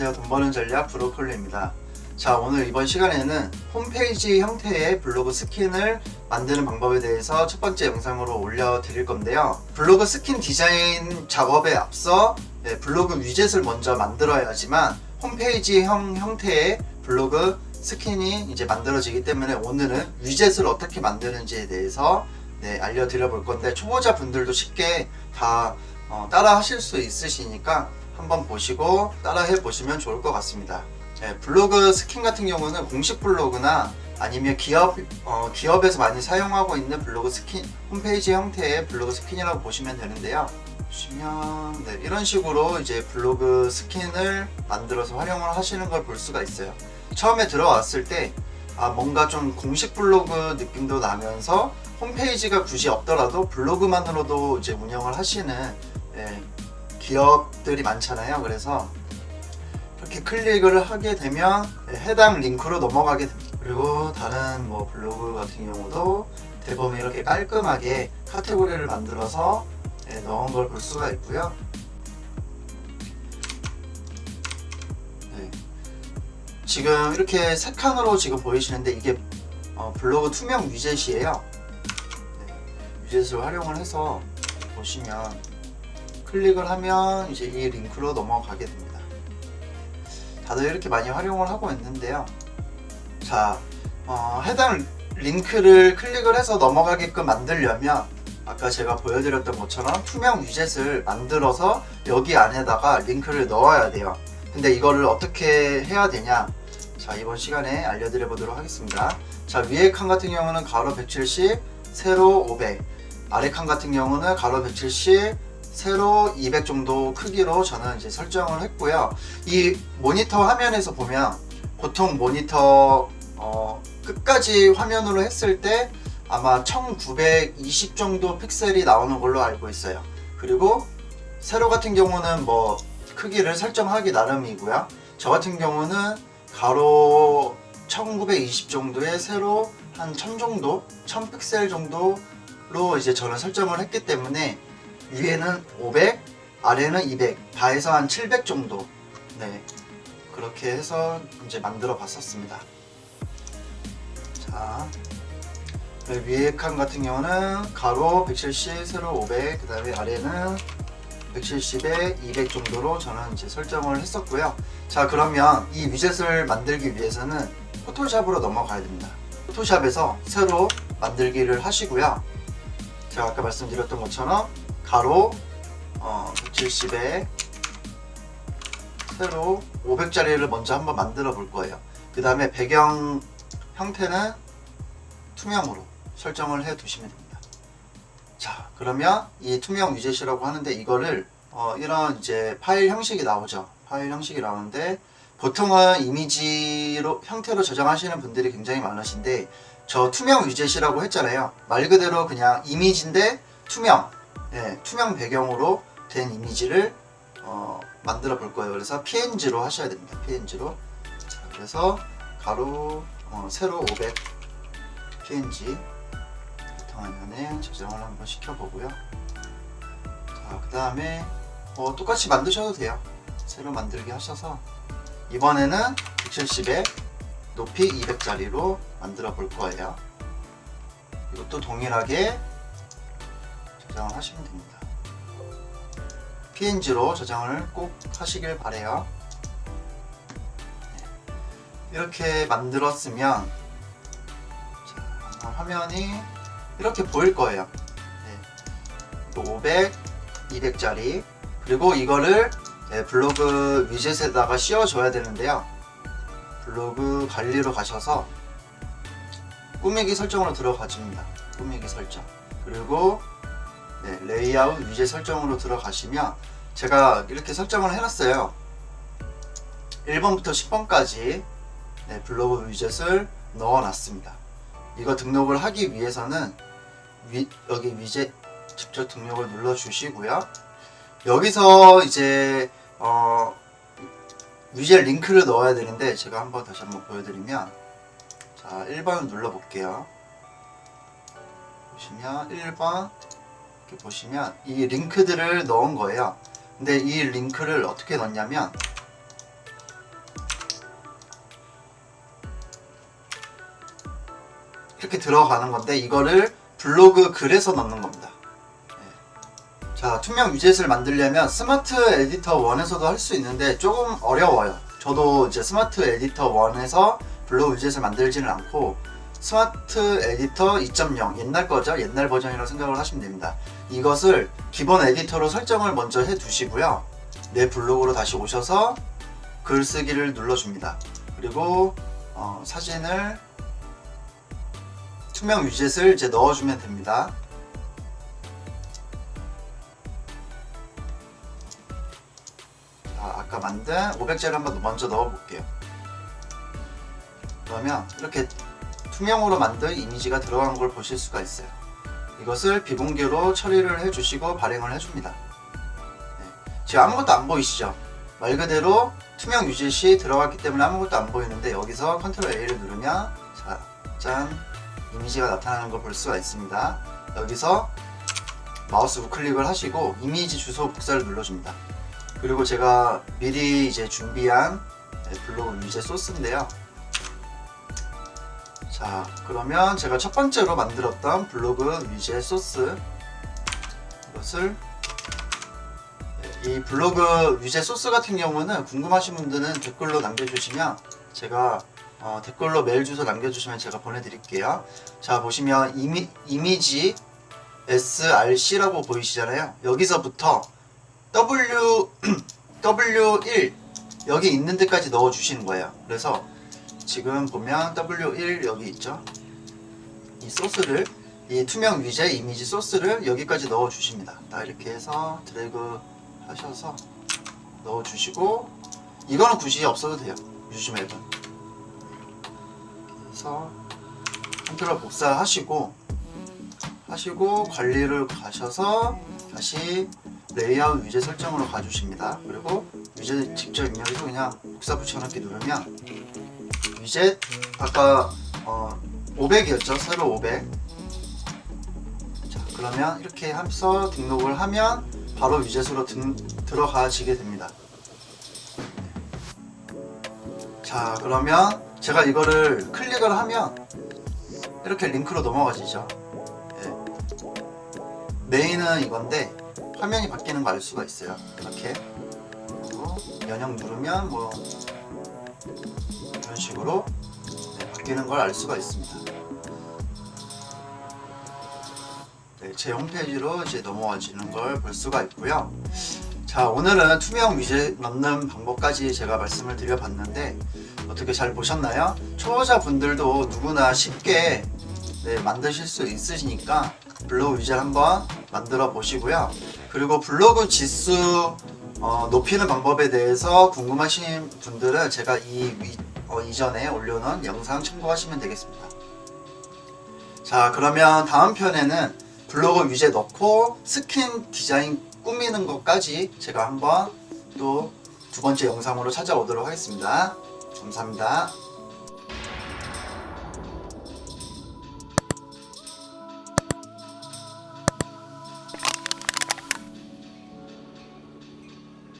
안녕하세요. 돈 버는 전략 브로콜리입니다. 자, 오늘 이번 시간에는 홈페이지 형태의 블로그 스킨을 만드는 방법에 대해서 첫 번째 영상으로 올려드릴 건데요. 블로그 스킨 디자인 작업에 앞서 블로그 위젯을 먼저 만들어야지만 홈페이지 형태의 블로그 스킨이 이제 만들어지기 때문에 오늘은 위젯을 어떻게 만드는지에 대해서 알려드려 볼 건데, 초보자 분들도 쉽게 다 따라 하실 수 있으시니까 한번 보시고 따라해 보시면 좋을 것 같습니다. 블로그 스킨 같은 경우는 공식 블로그나 아니면 기업에서 많이 사용하고 있는 블로그 스킨, 홈페이지 형태의 블로그 스킨이라고 보시면 되는데요. 보시면 이런 식으로 이제 블로그 스킨을 만들어서 활용을 하시는 걸 볼 수가 있어요. 처음에 들어왔을 때 뭔가 좀 공식 블로그 느낌도 나면서 홈페이지가 굳이 없더라도 블로그만으로도 이제 운영을 하시는 기업들이 많잖아요. 그래서 이렇게 클릭을 하게 되면 해당 링크로 넘어가게 됩니다. 그리고 다른 블로그 같은 경우도 대부분 이렇게 깔끔하게 카테고리를 만들어서 넣은 걸 볼 수가 있고요. 지금 이렇게 세 칸으로 지금 보이시는데 이게 블로그 투명 위젯이에요. 위젯을 활용을 해서 보시면 클릭을 하면 이제 이 링크로 넘어가게 됩니다. 다들 이렇게 많이 활용을 하고 있는데요. 자, 해당 링크를 클릭을 해서 넘어가게끔 만들려면 아까 제가 보여드렸던 것처럼 투명 위젯을 만들어서 여기 안에다가 링크를 넣어야 돼요. 근데 이거를 어떻게 해야 되냐? 자, 이번 시간에 알려드려 보도록 하겠습니다. 자, 위에 칸 같은 경우는 가로 170, 세로 500, 아래 칸 같은 경우는 가로 170, 세로 200 정도 크기로 저는 이제 설정을 했고요. 이 모니터 화면에서 보면 보통 모니터 끝까지 화면으로 했을 때 아마 1920 정도 픽셀이 나오는 걸로 알고 있어요. 그리고 세로 같은 경우는 크기를 설정하기 나름이고요. 저 같은 경우는 가로 1920 정도에 세로 한 1000 정도, 1000 픽셀 정도로 이제 저는 설정을 했기 때문에 위에는 500, 아래는 200, 다 해서 한 700 정도. 그렇게 해서 이제 만들어 봤었습니다. 자, 위에 칸 같은 경우는 가로 170, 세로 500, 그 다음에 아래는 170에 200 정도로 저는 이제 설정을 했었고요. 자, 그러면 이 위젯을 만들기 위해서는 포토샵으로 넘어가야 됩니다. 포토샵에서 새로 만들기를 하시고요. 제가 아까 말씀드렸던 것처럼 가로 170에 세로 500짜리를 먼저 한번 만들어 볼 거예요. 그 다음에 배경 형태는 투명으로 설정을 해 두시면 됩니다. 자, 그러면 이 투명 위젯이라고 하는데 이거를 이런 이제 파일 형식이 나오죠. 파일 형식이 나오는데 보통은 이미지로 형태로 저장하시는 분들이 굉장히 많으신데, 저 투명 위젯이라고 했잖아요. 말 그대로 그냥 이미지인데 투명 배경으로 된 이미지를 만들어 볼 거예요. 그래서 PNG로 하셔야 됩니다. PNG로. 자, 그래서 가로 세로 500 PNG 바탕화면에 저장을 한번 시켜보고요. 자, 그 다음에 똑같이 만드셔도 돼요. 새로 만들기 하셔서 이번에는 170에 높이 200짜리로 만들어 볼 거예요. 이것도 동일하게 저장을 하시면 됩니다. PNG로 저장을 꼭 하시길 바래요. 이렇게 만들었으면 화면이 이렇게 보일 거예요. 500, 200짜리. 그리고 이거를 블로그 위젯에다가 씌워줘야 되는데요. 블로그 관리로 가셔서 꾸미기 설정으로 들어가줍니다. 꾸미기 설정. 그리고 레이아웃 위젯 설정으로 들어가시면 제가 이렇게 설정을 해놨어요. 1번부터 10번까지 블로그 위젯을 넣어놨습니다. 이거 등록을 하기 위해서는 여기 위젯 직접 등록을 눌러주시고요. 여기서 이제 위젯 링크를 넣어야 되는데 제가 다시 한번 보여드리면, 자, 1번을 눌러볼게요. 보시면 1번 이렇게 보시면 이 링크들을 넣은 거예요. 근데 이 링크를 어떻게 넣냐면 이렇게 들어가는 건데 이거를 블로그 글에서 넣는 겁니다. 자, 투명 위젯을 만들려면 스마트 에디터 1에서도 할 수 있는데 조금 어려워요. 저도 이제 스마트 에디터 1에서 블로그 위젯을 만들지는 않고 스마트 에디터 2.0 옛날 거죠. 옛날 버전이라고 생각을 하시면 됩니다. 이것을 기본 에디터로 설정을 먼저 해 두시고요. 내 블로그로 다시 오셔서 글쓰기를 눌러줍니다. 그리고 사진을 투명 위젯을 이제 넣어주면 됩니다. 아까 만든 500자를 한번 먼저 넣어볼게요. 그러면 이렇게 투명으로 만든 이미지가 들어간 걸 보실 수가 있어요. 이것을 비공개로 처리를 해주시고 발행을 해줍니다. 네. 지금 아무것도 안 보이시죠? 말 그대로 투명 위젯이 들어갔기 때문에 아무것도 안 보이는데 여기서 컨트롤 A를 누르면 자, 짠! 이미지가 나타나는 걸 볼 수가 있습니다. 여기서 마우스 우클릭을 하시고 이미지 주소 복사를 눌러줍니다. 그리고 제가 미리 이제 준비한 블로그 위젯 소스인데요. 자, 그러면 제가 첫 번째로 만들었던 블로그 위젯 소스 이것을 이 블로그 위젯 소스 같은 경우는 궁금하신 분들은 댓글로 남겨주시면 제가 댓글로 메일 주소 남겨주시면 제가 보내드릴게요. 자, 보시면 이미지 src라고 보이시잖아요. 여기서부터 W1 여기 있는 데까지 넣어 주시는 거예요. 그래서 지금 보면 W1 여기 있죠. 이 소스를 이 투명 위젯 이미지 소스를 여기까지 넣어 주십니다. 이렇게 해서 드래그 하셔서 넣어 주시고 이거는 굳이 없어도 돼요. 유지 맵은. 그래서 컨트롤 복사하시고 관리를 가셔서 다시 레이아웃 위젯 설정으로 가주십니다. 그리고 위젯 직접 입력해서 그냥 복사 붙여넣기 누르면 위젯 아까 500이었죠. 세로 500. 자, 그러면 이렇게 하면서 등록을 하면 바로 위젯으로 들어가지게 됩니다. 자, 그러면 제가 이거를 클릭을 하면 이렇게 링크로 넘어가지죠. 네. 메인은 이건데 화면이 바뀌는 거 알 수가 있어요. 이렇게 그리고 연역 누르면 뭐 이런 식으로 바뀌는 걸 알 수가 있습니다. 네, 제 홈페이지로 이제 넘어와지는 걸 볼 수가 있고요. 자, 오늘은 투명 위젯 넣는 방법까지 제가 말씀을 드려봤는데 어떻게 잘 보셨나요? 초보자분들도 누구나 쉽게 만드실 수 있으시니까 블로그 위젯 한번 만들어 보시고요. 그리고 블로그 지수 높이는 방법에 대해서 궁금하신 분들은 제가 이전에 올려놓은 영상 참고하시면 되겠습니다. 자, 그러면 다음 편에는 블로그 위젯 넣고 스킨 디자인 꾸미는 것까지 제가 한번 또 두 번째 영상으로 찾아오도록 하겠습니다. 감사합니다.